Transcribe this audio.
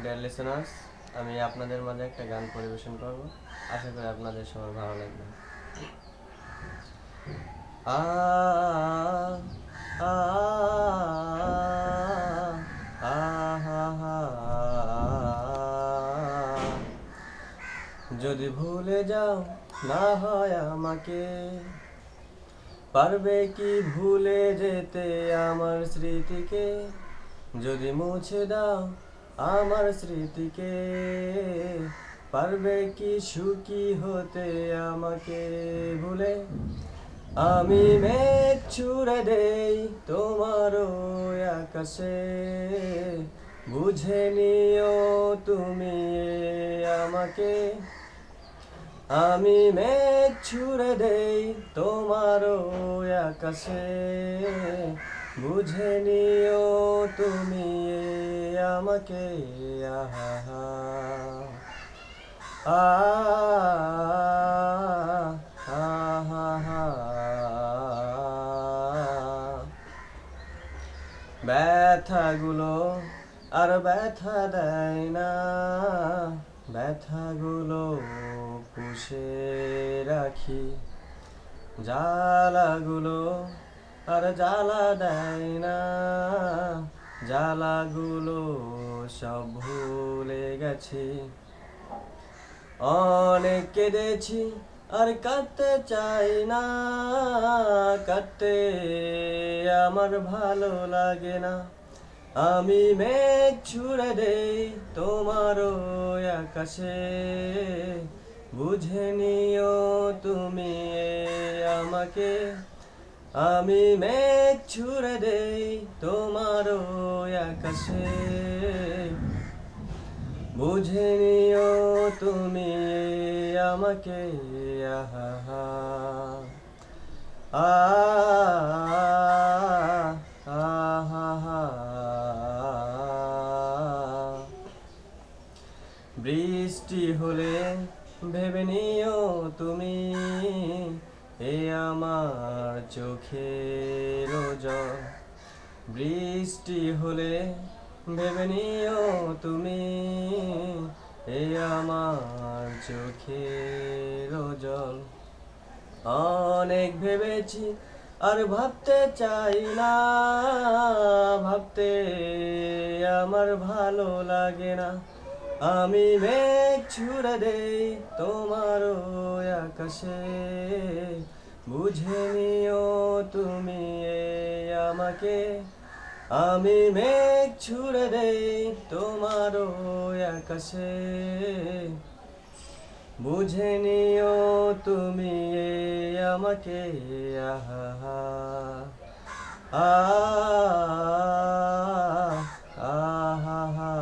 Dear listeners, আমি আপনাদের মাঝে একটা গান পরিবেশন করব। আশা করি আপনাদের সবার ভালো লাগবে। আ আ আ হা হা যদি ভুলে যাও না হয় আমাকে, পারবে কি ভুলে যেতে আমার স্মৃতিকে? যদি মুছে দাও আমার স্মৃতিকে, পারবে কি সুখী হতে আমাকে ভুলে? আমি মেঘ ছুঁড়ে দেই তোমার ওই আকাশে, বুঝে নিও তুমি আমাকে। আমি মেঘ ছুঁড়ে দেই তোমার ওই আকাশে, বুঝে নিও তুমি আমাকে। আহা আ ব্যথাগুলো আর ব্যথা দেয় না, ব্যথাগুলো পুষে রাখি। জ্বালাগুলো আর জ্বালা দেয় না, জ্বালাগুলো সব ভুলে গেছি। অনেক কেঁদেছি আর কাঁদতে চাই না, কাঁদতে আমার ভালো লাগে না। আমি মেঘ ছুঁড়ে দেই তোমার ওই আকাশে, বুঝে নিও তুমি আমাকে। আমি মেঘ ছুঁড়ে দেই তোমার ওই আকাশে, বুঝে নিও তুমি আমাকে। আহা আ আহা বৃষ্টি হলে ভেবে নিও তুমি এ আমার চোখের জল। বৃষ্টি হলে ভেবে নিও তুমি এ আমার চোখের জল। অনেক ভেবেছি আর ভাবতে চাই না, ভাবতে আমার ভালো লাগে না। আমি মেঘ ছুঁড়ে দেই তোমার ওই আকাশে, বুঝে নিও তুমি আমাকে। আমি মেঘ ছুঁড়ে দেই তোমার ওই আকাশে, বুঝে নিও তুমি আমাকে। আহা আহা